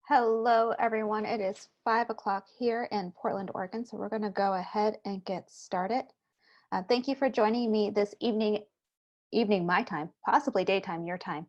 Hello, everyone. It is 5 o'clock here in Portland, Oregon, so we're going to go ahead and get started. Thank you for joining me this evening my time, possibly daytime your time,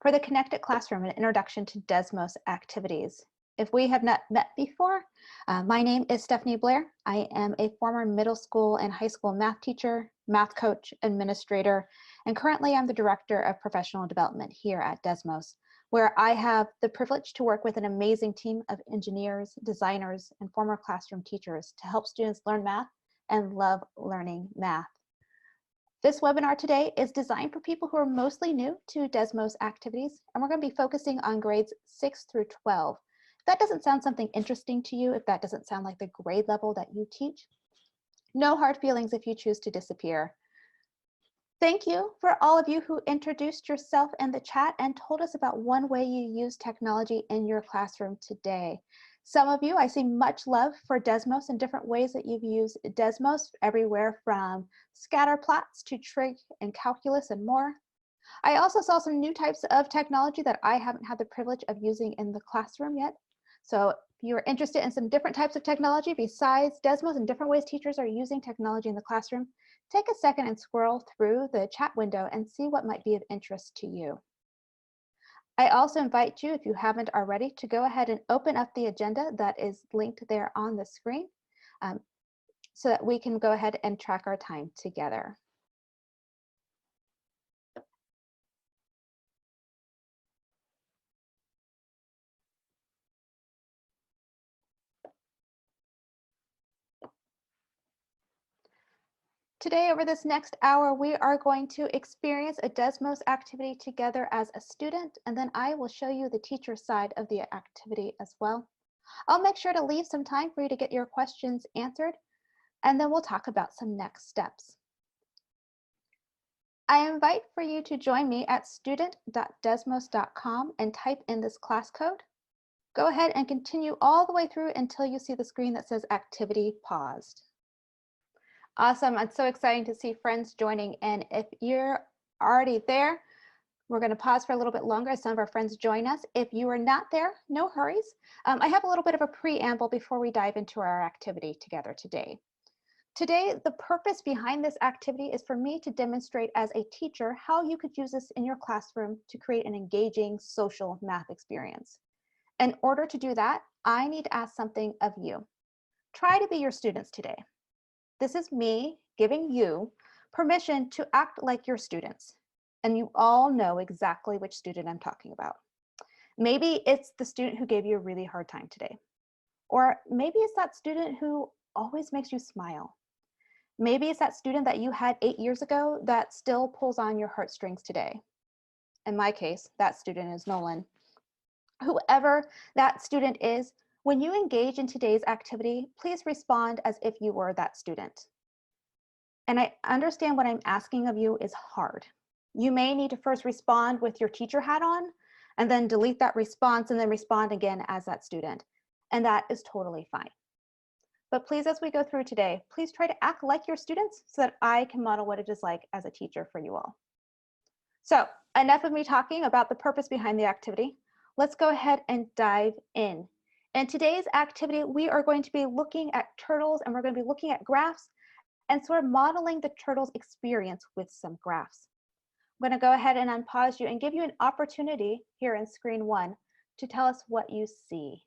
for the Connected Classroom, an introduction to Desmos activities. If we have not met before, my name is Stephanie Blair. I am a former middle school and high school math teacher, math coach, administrator, and currently I'm the Director of Professional Development here at Desmos, where I have the privilege to work with an amazing team of engineers, designers, and former classroom teachers to help students learn math and love learning math. This webinar today is designed for people who are mostly new to Desmos activities, and we're going to be focusing on grades 6 through 12. If that doesn't sound something interesting to you, if that doesn't sound like the grade level that you teach, no hard feelings if you choose to disappear. Thank you for all of you who introduced yourself in the chat and told us about one way you use technology in your classroom today. Some of you, I see much love for Desmos and different ways that you've used Desmos, everywhere from scatter plots to trig and calculus and more. I also saw some new types of technology that I haven't had the privilege of using in the classroom yet. So if you're interested in some different types of technology besides Desmos and different ways teachers are using technology in the classroom, take a second and scroll through the chat window and see what might be of interest to you. I also invite you, if you haven't already, to go ahead and open up the agenda that is linked there on the screen so that we can go ahead and track our time together. Today, over this next hour, we are going to experience a Desmos activity together as a student, and then I will show you the teacher side of the activity as well. I'll make sure to leave some time for you to get your questions answered, and then we'll talk about some next steps. I invite for you to join me at student.desmos.com and type in this class code. Go ahead and continue all the way through until you see the screen that says activity paused. Awesome. It's so exciting to see friends joining in. If you're already there, we're going to pause for a little bit longer as some of our friends join us. If you are not there, no hurries. I have a little bit of a preamble before we dive into our activity together today. Today, the purpose behind this activity is for me to demonstrate as a teacher how you could use this in your classroom to create an engaging social math experience. In order to do that, I need to ask something of you. Try to be your students today. This is me giving you permission to act like your students. And you all know exactly which student I'm talking about. Maybe it's the student who gave you a really hard time today. Or maybe it's that student who always makes you smile. Maybe it's that student that you had 8 years ago that still pulls on your heartstrings today. In my case, that student is Nolan. Whoever that student is, when you engage in today's activity, please respond as if you were that student. And I understand what I'm asking of you is hard. You may need to first respond with your teacher hat on, and then delete that response and then respond again as that student. And that is totally fine. But please, as we go through today, please try to act like your students so that I can model what it is like as a teacher for you all. So enough of me talking about the purpose behind the activity. Let's go ahead and dive in. In today's activity, we are going to be looking at turtles and we're going to be looking at graphs and sort of modeling the turtles' experience with some graphs. I'm going to go ahead and unpause you and give you an opportunity here in screen 1 to tell us what you see.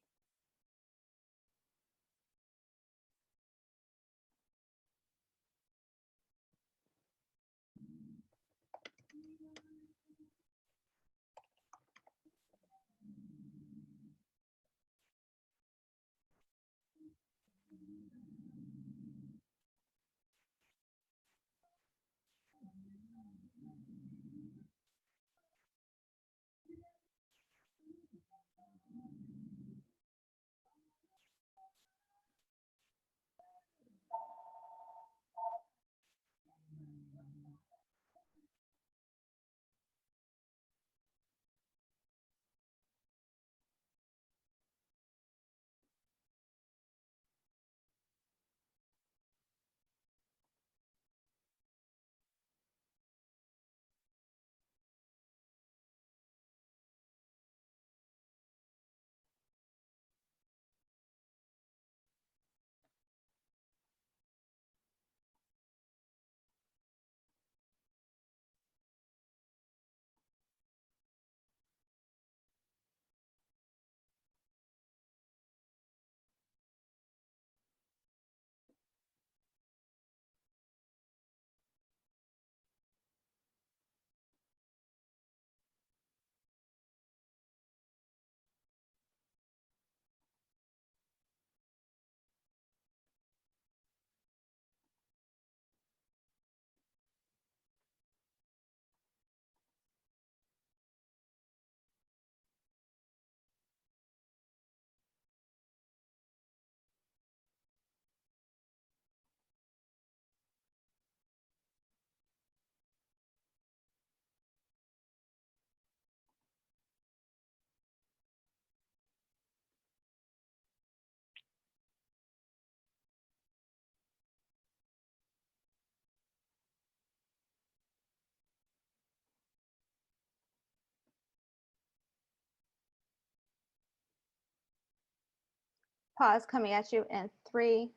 Pause coming at you in 3,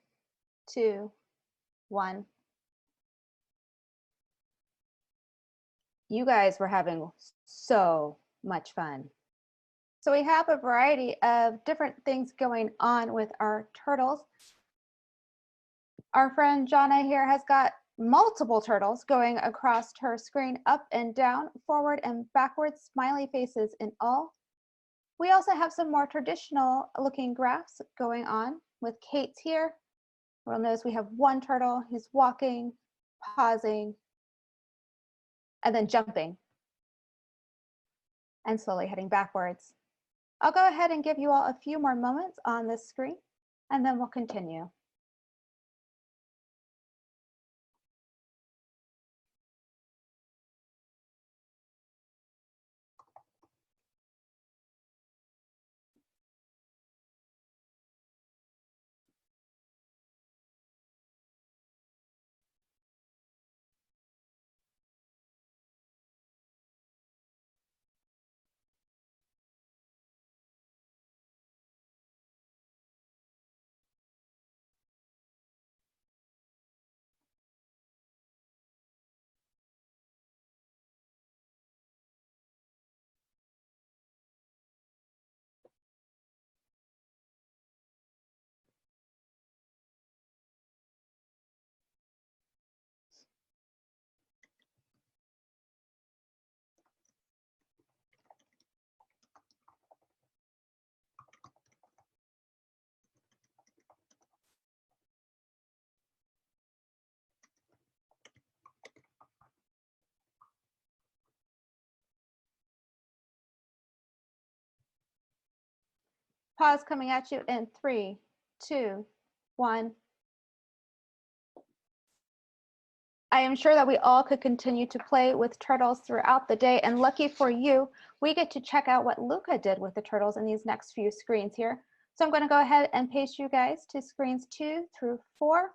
2, 1. You guys were having so much fun. So we have a variety of different things going on with our turtles. Our friend Jonna here has got multiple turtles going across her screen, up and down, forward and backwards, smiley faces in all. We also have some more traditional looking graphs going on with Kate's here. We'll notice we have one turtle, he's walking, pausing, and then jumping, and slowly heading backwards. I'll go ahead and give you all a few more moments on this screen, and then we'll continue. Pause coming at you in 3, 2, 1. I am sure that we all could continue to play with turtles throughout the day, and lucky for you, we get to check out what Luca did with the turtles in these next few screens here. So I'm going to go ahead and paste you guys to screens 2 through 4.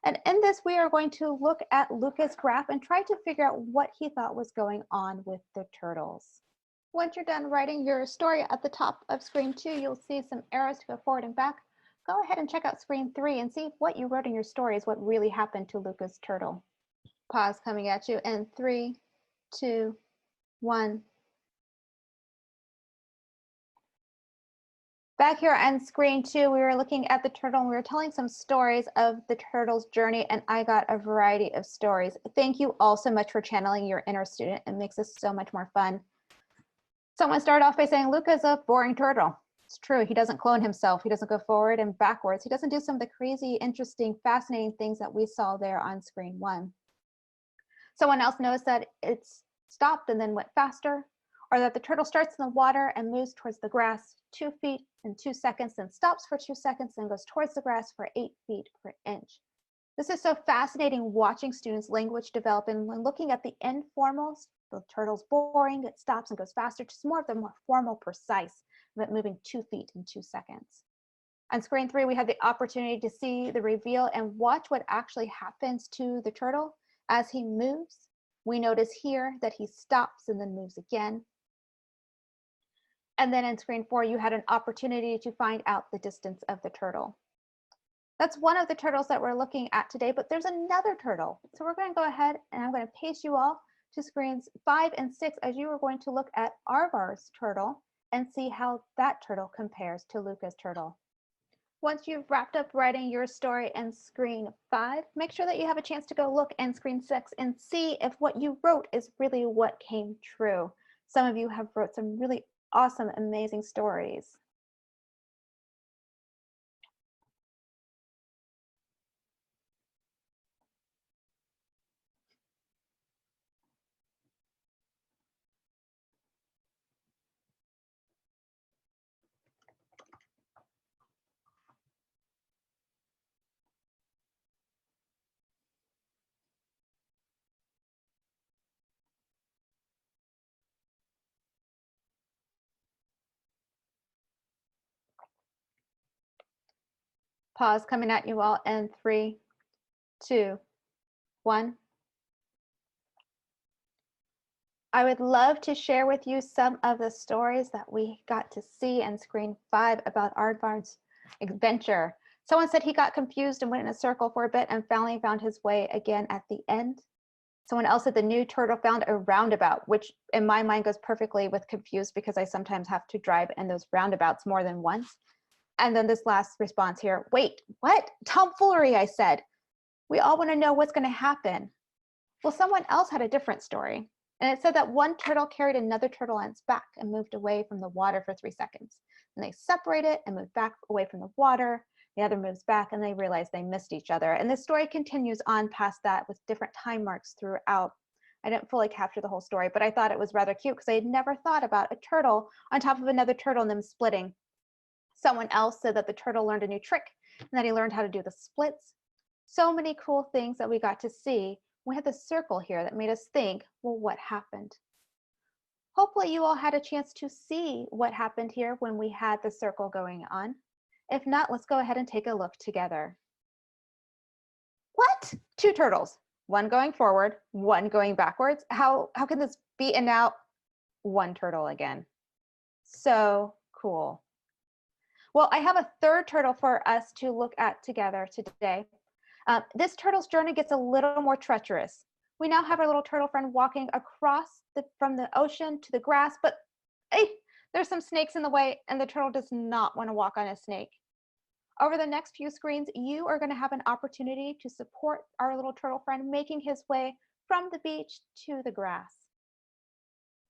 And in this, we are going to look at Luca's graph and try to figure out what he thought was going on with the turtles. Once you're done writing your story at the top of screen 2, you'll see some arrows to go forward and back. Go ahead and check out screen 3 and see if what you wrote in your story is what really happened to Luca's turtle. Pause coming at you in 3, 2, 1. Back here on screen 2, we were looking at the turtle and we were telling some stories of the turtle's journey, and I got a variety of stories. Thank you all so much for channeling your inner student. It makes this so much more fun. Someone started off by saying, Luca's a boring turtle. It's true, he doesn't clone himself. He doesn't go forward and backwards. He doesn't do some of the crazy, interesting, fascinating things that we saw there on screen 1. Someone else noticed that it's stopped and then went faster, or that the turtle starts in the water and moves towards the grass 2 feet in 2 seconds, then stops for 2 seconds and goes towards the grass for 8 feet per inch. This is so fascinating watching students' language develop, and when looking at the informals, the turtle's boring, it stops and goes faster, just more of the more formal, precise, but moving 2 feet in 2 seconds. On screen 3, we had the opportunity to see the reveal and watch what actually happens to the turtle as he moves. We notice here that he stops and then moves again. And then in screen 4, you had an opportunity to find out the distance of the turtle. That's one of the turtles that we're looking at today, but there's another turtle. So we're going to go ahead and I'm going to paste you all to screens 5 and 6 as you are going to look at Arvar's turtle and see how that turtle compares to Luca's turtle. Once you've wrapped up writing your story in screen 5, make sure that you have a chance to go look in screen 6 and see if what you wrote is really what came true. Some of you have wrote some really awesome, amazing stories. Pause coming at you all in 3, 2, 1. I would love to share with you some of the stories that we got to see in screen 5 about aardvards. Adventure. Someone said he got confused and went in a circle for a bit and finally found his way again at the end. Someone else said the new turtle found a roundabout, which in my mind goes perfectly with confused because I sometimes have to drive in those roundabouts more than once. And then this last response here, wait, what? Tomfoolery, I said. We all want to know what's going to happen. Well, someone else had a different story. And it said that one turtle carried another turtle on its back and moved away from the water for 3 seconds. And they separated and moved back away from the water. The other moves back and they realized they missed each other. And the story continues on past that with different time marks throughout. I didn't fully capture the whole story, but I thought it was rather cute because I had never thought about a turtle on top of another turtle and them splitting. Someone else said that the turtle learned a new trick and that he learned how to do the splits. So many cool things that we got to see. We had the circle here that made us think, well, what happened? Hopefully you all had a chance to see what happened here when we had the circle going on. If not, let's go ahead and take a look together. What? 2 turtles, one going forward, one going backwards. How can this be? And now 1 turtle again. So cool. Well, I have a 3rd turtle for us to look at together today. This turtle's journey gets a little more treacherous. We now have our little turtle friend walking across from the ocean to the grass, but hey, there's some snakes in the way and the turtle does not want to walk on a snake. Over the next few screens, you are going to have an opportunity to support our little turtle friend making his way from the beach to the grass.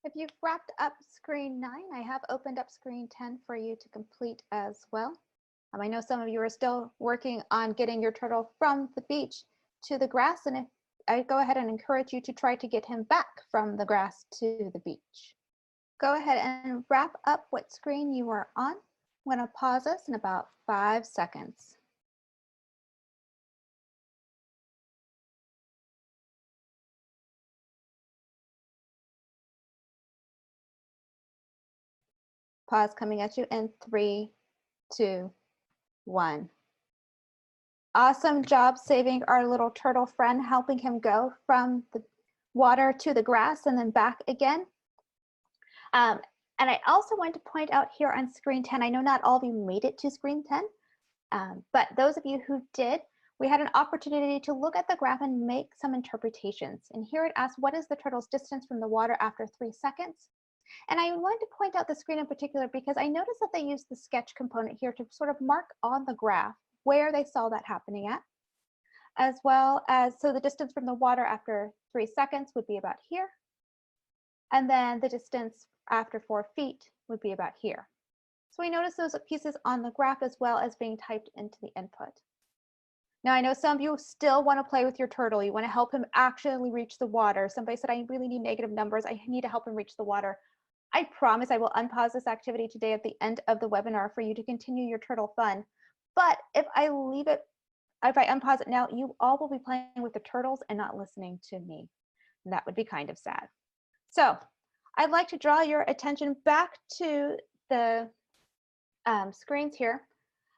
If you've wrapped up screen 9, I have opened up screen 10 for you to complete as well. I know some of you are still working on getting your turtle from the beach to the grass, and if I go ahead and encourage you to try to get him back from the grass to the beach. Go ahead and wrap up what screen you are on. I'm going to pause this in about 5 seconds. Pause coming at you in 3, 2, 1. Awesome job saving our little turtle friend, helping him go from the water to the grass and then back again. And I also want to point out here on screen 10, I know not all of you made it to screen 10, but those of you who did, we had an opportunity to look at the graph and make some interpretations. And here it asks, what is the turtle's distance from the water after 3 seconds? And I wanted to point out the screen in particular because I noticed that they used the sketch component here to sort of mark on the graph where they saw that happening at, as well as, so the distance from the water after 3 seconds would be about here. And then the distance after 4 feet would be about here. So we notice those pieces on the graph as well as being typed into the input. Now I know some of you still want to play with your turtle. You want to help him actually reach the water. Somebody said, I really need negative numbers. I need to help him reach the water. I promise I will unpause this activity today at the end of the webinar for you to continue your turtle fun. But if I unpause it now, you all will be playing with the turtles and not listening to me. And that would be kind of sad. So I'd like to draw your attention back to the screens here.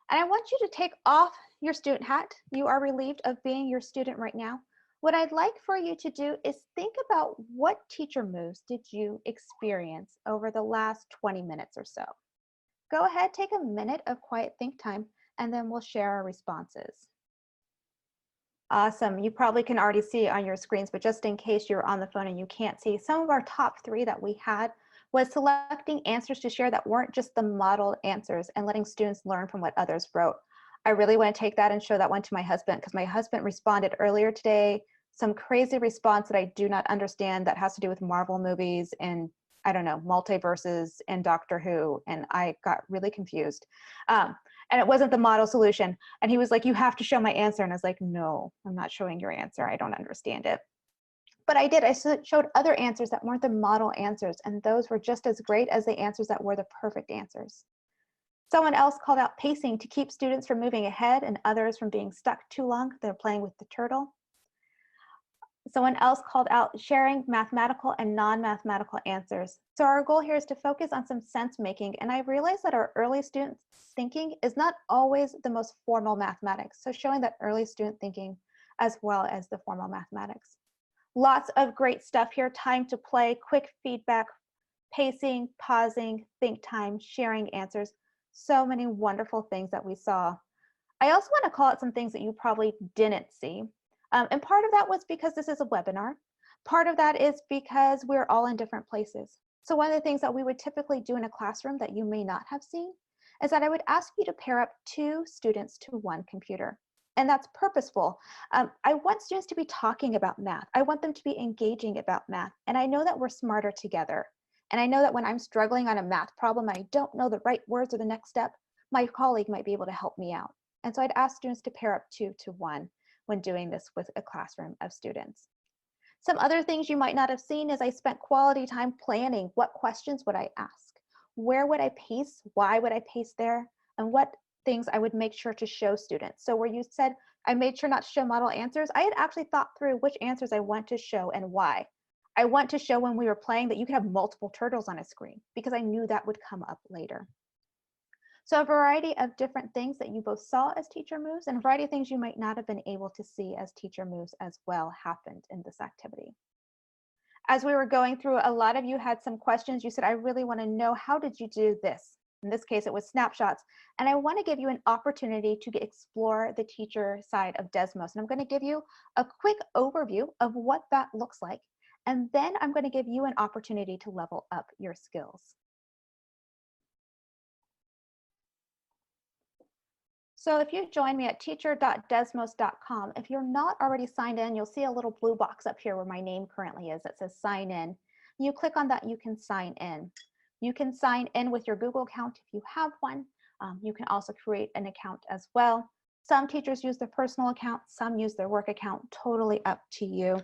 And I want you to take off your student hat. You are relieved of being your student right now. What I'd like for you to do is think about what teacher moves did you experience over the last 20 minutes or so. Go ahead, take a minute of quiet think time, and then we'll share our responses. Awesome. You probably can already see it on your screens, but just in case you're on the phone and you can't see, some of our top 3 that we had was selecting answers to share that weren't just the modeled answers and letting students learn from what others wrote. I really want to take that and show that one to my husband because my husband responded earlier today, some crazy response that I do not understand that has to do with Marvel movies and I don't know, multiverses and Doctor Who, and I got really confused. And it wasn't the model solution. And he was like, you have to show my answer. And I was like, no, I'm not showing your answer. I don't understand it. But I did. I showed other answers that weren't the model answers, and those were just as great as the answers that were the perfect answers. Someone else called out pacing to keep students from moving ahead and others from being stuck too long. They're playing with the turtle. Someone else called out sharing mathematical and non-mathematical answers. So our goal here is to focus on some sense making. And I realized that our early student thinking is not always the most formal mathematics. So showing that early student thinking as well as the formal mathematics. Lots of great stuff here. Time to play, quick feedback, pacing, pausing, think time, sharing answers. So many wonderful things that we saw. I also want to call out some things that you probably didn't see. And part of that was because this is a webinar. Part of that is because we're all in different places. So one of the things that we would typically do in a classroom that you may not have seen is that I would ask you to pair up 2 students to 1 computer. And that's purposeful. I want students to be talking about math. I want them to be engaging about math. And I know that we're smarter together. And I know that when I'm struggling on a math problem, and I don't know the right words or the next step, my colleague might be able to help me out. And so I'd ask students to pair up 2 to 1 when doing this with a classroom of students. Some other things you might not have seen is I spent quality time planning what questions would I ask, where would I pace, why would I pace there, and what things I would make sure to show students. So where you said I made sure not to show model answers, I had actually thought through which answers I want to show and why. I want to show when we were playing that you could have multiple turtles on a screen because I knew that would come up later. So a variety of different things that you both saw as teacher moves and a variety of things you might not have been able to see as teacher moves as well happened in this activity. As we were going through, a lot of you had some questions. You said, I really want to know, how did you do this? In this case, it was snapshots. And I want to give you an opportunity to explore the teacher side of Desmos. And I'm going to give you a quick overview of what that looks like. And then I'm going to give you an opportunity to level up your skills. So if you join me at teacher.desmos.com, if you're not already signed in, you'll see a little blue box up here where my name currently is that says sign in. You click on that, you can sign in. You can sign in with your Google account if you have one. You can also create an account as well. Some teachers use their personal account, some use their work account, totally up to you.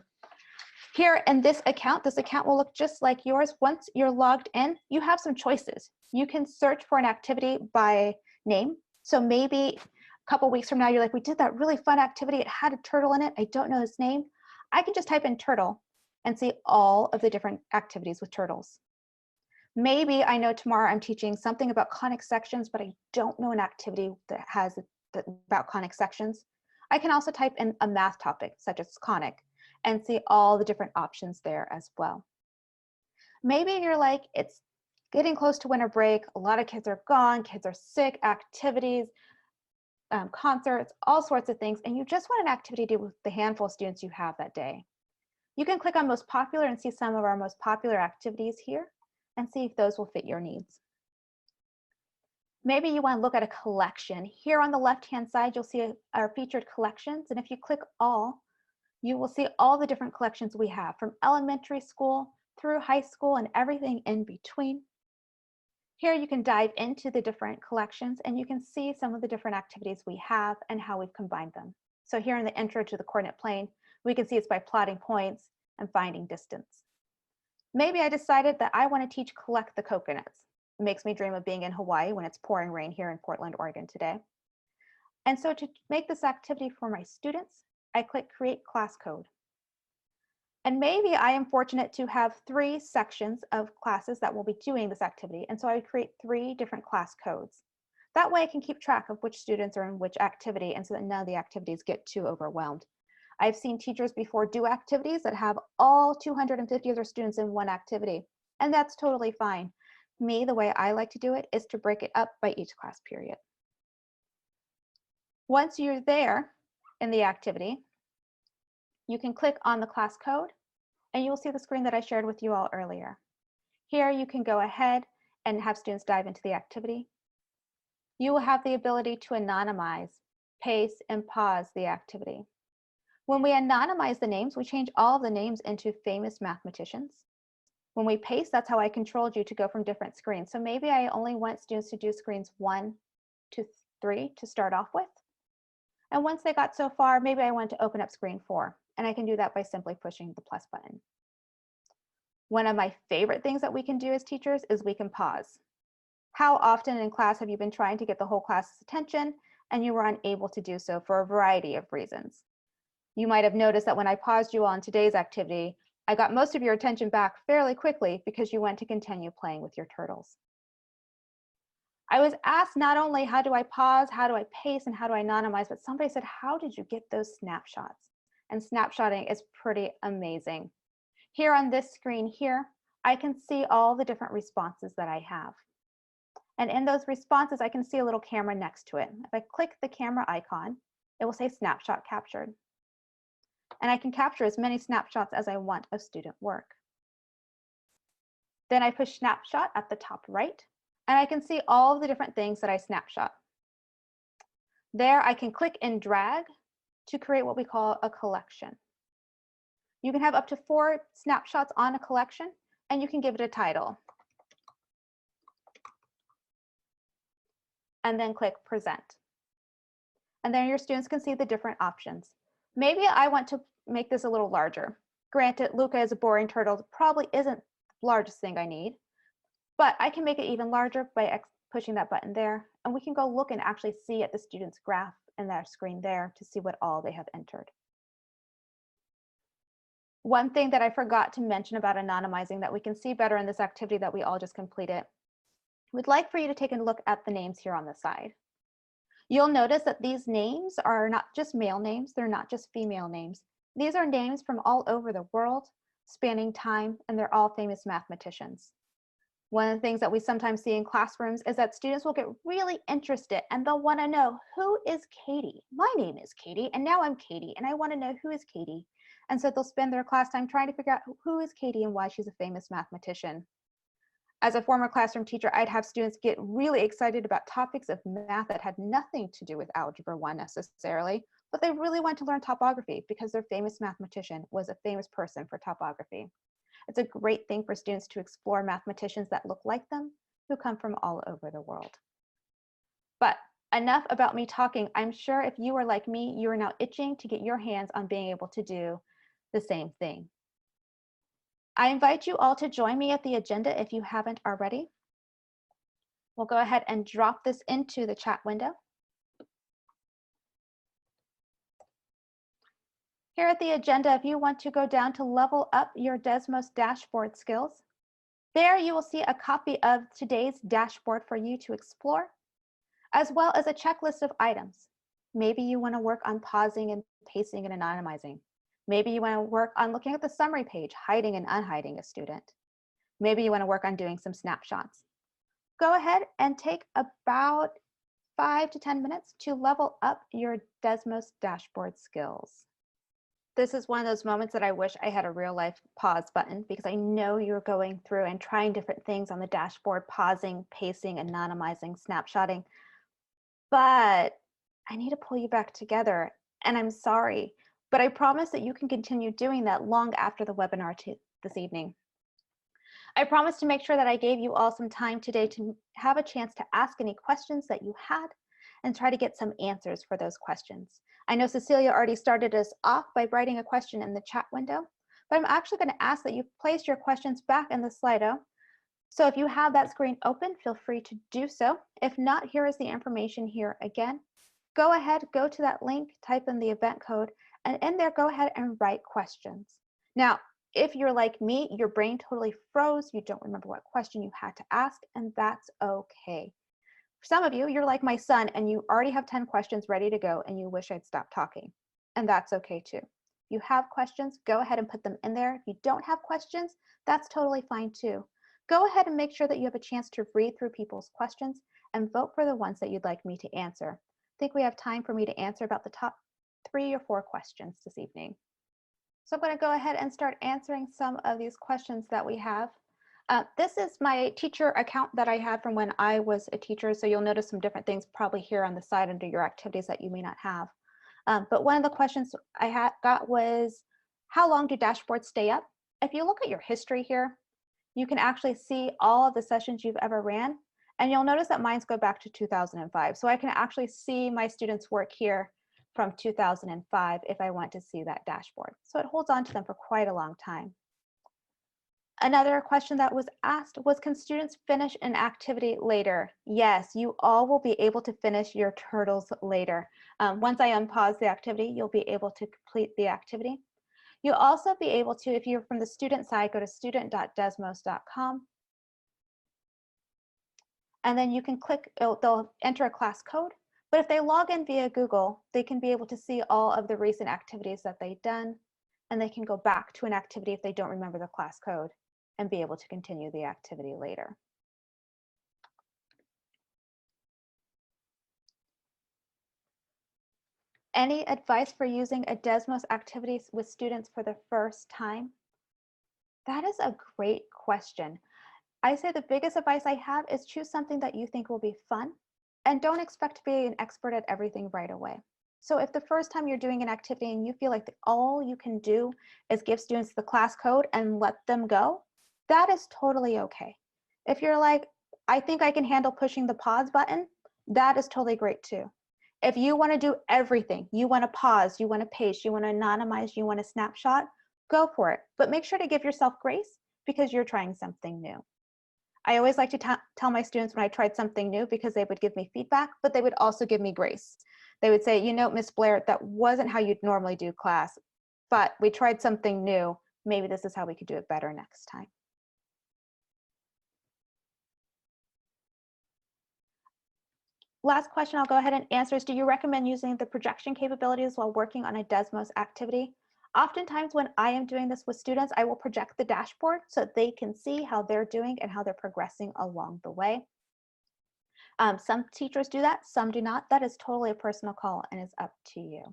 Here in this account will look just like yours. Once you're logged in, you have some choices. You can search for an activity by name. So maybe a couple weeks from now, you're like, we did that really fun activity. It had a turtle in it. I don't know its name. I can just type in turtle and see all of the different activities with turtles. Maybe I know tomorrow I'm teaching something about conic sections, but I don't know an activity that has about conic sections. I can also type in a math topic such as conic and see all the different options there as well. Maybe you're like, it's getting close to winter break, a lot of kids are gone, kids are sick, activities, concerts, all sorts of things, and you just want an activity to do with the handful of students you have that day. You can click on most popular and see some of our most popular activities here and see if those will fit your needs. Maybe you want to look at a collection. Here on the left-hand side, you'll see our featured collections, and if you click all, you will see all the different collections we have from elementary school through high school and everything in between. Here you can dive into the different collections and you can see some of the different activities we have and how we've combined them. So here in the intro to the coordinate plane, we can see it's by plotting points and finding distance. Maybe I decided that I want to teach collect the coconuts. It makes me dream of being in Hawaii when it's pouring rain here in Portland, Oregon today. And so to make this activity for my students, I click create class code. And maybe I am fortunate to have 3 sections of classes that will be doing this activity. And so I create 3 different class codes. That way I can keep track of which students are in which activity and so that none of the activities get too overwhelmed. I've seen teachers before do activities that have all 250 of their students in one activity, and that's totally fine. Me, the way I like to do it is to break it up by each class period. Once you're there in the activity, you can click on the class code and you will see the screen that I shared with you all earlier. Here you can go ahead and have students dive into the activity. You will have the ability to anonymize, pace, and pause the activity. When we anonymize the names, we change all of the names into famous mathematicians. When we pace, that's how I controlled you to go from different screens. So maybe I only want students to do screens 1 to 3 to start off with. And once they got so far, maybe I want to open up screen 4. And I can do that by simply pushing the plus button. One of my favorite things that we can do as teachers is we can pause. How often in class have you been trying to get the whole class's attention and you were unable to do so for a variety of reasons? You might have noticed that when I paused you on today's activity, I got most of your attention back fairly quickly because you went to continue playing with your turtles. I was asked not only how do I pause, how do I pace, and how do I anonymize, but somebody said, how did you get those snapshots? And snapshotting is pretty amazing. Here on this screen here, I can see all the different responses that I have. And in those responses, I can see a little camera next to it. If I click the camera icon, it will say snapshot captured. And I can capture as many snapshots as I want of student work. Then I push snapshot at the top right, and I can see all of the different things that I snapshot. There I can click and drag to create what we call a collection. You can have up to 4 snapshots on a collection, and you can give it a title. And then click present. And then your students can see the different options. Maybe I want to make this a little larger. Granted, Luca is a boring turtle, probably isn't the largest thing I need, but I can make it even larger by pushing that button there, and we can go look and actually see at the student's graph in their screen there to see what all they have entered. One thing that I forgot to mention about anonymizing that we can see better in this activity that we all just completed, we'd like for you to take a look at the names here on the side. You'll notice that these names are not just male names, they're not just female names. These are names from all over the world, spanning time, and they're all famous mathematicians. One of the things that we sometimes see in classrooms is that students will get really interested and they'll want to know, who is Katie? My name is Katie, and now I'm Katie, and I want to know who is Katie. And so they'll spend their class time trying to figure out who is Katie and why she's a famous mathematician. As a former classroom teacher, I'd have students get really excited about topics of math that had nothing to do with Algebra 1 necessarily, but they really want to learn topography because their famous mathematician was a famous person for topography. It's a great thing for students to explore mathematicians that look like them, who come from all over the world. But enough about me talking. I'm sure if you are like me, you are now itching to get your hands on being able to do the same thing. I invite you all to join me at the agenda if you haven't already. We'll go ahead and drop this into the chat window. Here at the agenda, if you want to go down to level up your Desmos dashboard skills, there you will see a copy of today's dashboard for you to explore, as well as a checklist of items. Maybe you want to work on pausing and pacing and anonymizing. Maybe you want to work on looking at the summary page, hiding and unhiding a student. Maybe you want to work on doing some snapshots. Go ahead and take about 5 to 10 minutes to level up your Desmos dashboard skills. This is one of those moments that I wish I had a real life pause button, because I know you're going through and trying different things on the dashboard, pausing, pacing, anonymizing, snapshotting. But I need to pull you back together, and I'm sorry, but I promise that you can continue doing that long after the webinar this evening. I promise to make sure that I gave you all some time today to have a chance to ask any questions that you had and try to get some answers for those questions. I know Cecilia already started us off by writing a question in the chat window, but I'm actually going to ask that you place your questions back in the Slido. So if you have that screen open, feel free to do so. If not, here is the information here again. Go ahead, go to that link, type in the event code, and in there, go ahead and write questions. Now, if you're like me, your brain totally froze, you don't remember what question you had to ask, and that's okay. For some of you, you're like my son and you already have 10 questions ready to go and you wish I'd stop talking, and that's okay too. If you have questions, go ahead and put them in there. If you don't have questions, that's totally fine too. Go ahead and make sure that you have a chance to read through people's questions and vote for the ones that you'd like me to answer. I think we have time for me to answer about the top 3 or 4 questions this evening. So I'm going to go ahead and start answering some of these questions that we have. This is my teacher account that I had from when I was a teacher, so you'll notice some different things probably here on the side under your activities that you may not have. But one of the questions I got was, how long do dashboards stay up? If you look at your history here, you can actually see all of the sessions you've ever ran, and you'll notice that mine's go back to 2005. So I can actually see my students' work here from 2005 if I want to see that dashboard. So it holds on to them for quite a long time. Another question that was asked was, can students finish an activity later? Yes, you all will be able to finish your turtles later. Once I unpause the activity, you'll be able to complete the activity. You'll also be able to, if you're from the student side, go to student.desmos.com. And then you can click, they'll enter a class code. But if they log in via Google, they can be able to see all of the recent activities that they've done, and they can go back to an activity if they don't remember the class code and be able to continue the activity later. Any advice for using a Desmos activity with students for the first time? That is a great question. I say the biggest advice I have is choose something that you think will be fun and don't expect to be an expert at everything right away. So if the first time you're doing an activity and you feel like all you can do is give students the class code and let them go, that is totally okay. If you're like, I think I can handle pushing the pause button, that is totally great too. If you want to do everything, you want to pause, you want to paste, you want to anonymize, you want to snapshot, go for it. But make sure to give yourself grace because you're trying something new. I always like to tell my students when I tried something new because they would give me feedback, but they would also give me grace. They would say, you know, Miss Blair, that wasn't how you'd normally do class, but we tried something new. Maybe this is how we could do it better next time. Last question I'll go ahead and answer is, do you recommend using the projection capabilities while working on a Desmos activity? Oftentimes when I am doing this with students, I will project the dashboard so they can see how they're doing and how they're progressing along the way. Some teachers do that, some do not. That is totally a personal call and is up to you.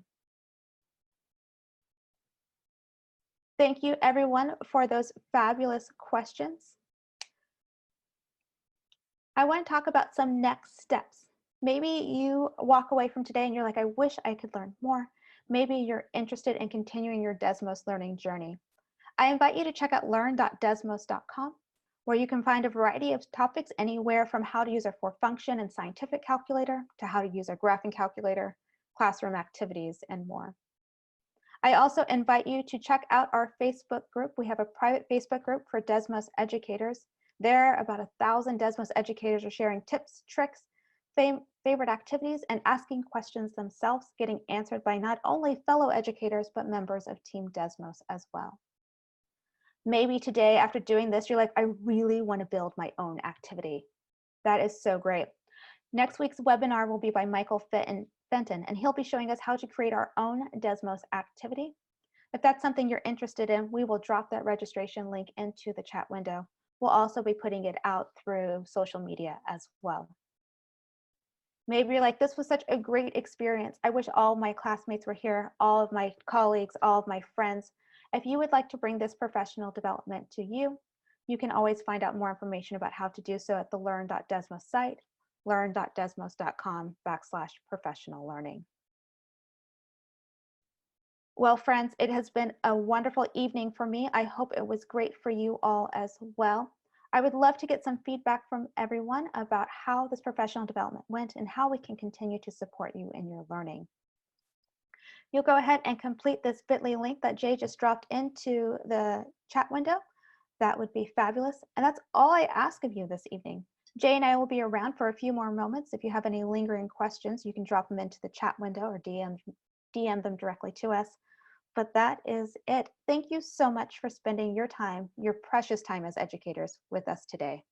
Thank you everyone for those fabulous questions. I want to talk about some next steps. Maybe you walk away from today and you're like, I wish I could learn more. Maybe you're interested in continuing your Desmos learning journey. I invite you to check out learn.desmos.com, where you can find a variety of topics anywhere from how to use our four-function and scientific calculator to how to use our graphing calculator, classroom activities, and more. I also invite you to check out our Facebook group. We have a private Facebook group for Desmos educators. There, about 1,000 Desmos educators are sharing tips, tricks, favorite activities, and asking questions themselves, getting answered by not only fellow educators, but members of Team Desmos as well. Maybe today, after doing this, you're like, I really want to build my own activity. That is so great. Next week's webinar will be by Michael Fenton, and he'll be showing us how to create our own Desmos activity. If that's something you're interested in, we will drop that registration link into the chat window. We'll also be putting it out through social media as well. Maybe you're like, this was such a great experience. I wish all my classmates were here, all of my colleagues, all of my friends. If you would like to bring this professional development to you, you can always find out more information about how to do so at the learn.desmos site, learn.desmos.com/professional learning. Well, friends, it has been a wonderful evening for me. I hope it was great for you all as well. I would love to get some feedback from everyone about how this professional development went and how we can continue to support you in your learning. You'll go ahead and complete this bit.ly link that Jay just dropped into the chat window. That would be fabulous. And that's all I ask of you this evening. Jay and I will be around for a few more moments. If you have any lingering questions, you can drop them into the chat window or DM them directly to us. But that is it. Thank you so much for spending your time, your precious time as educators with us today.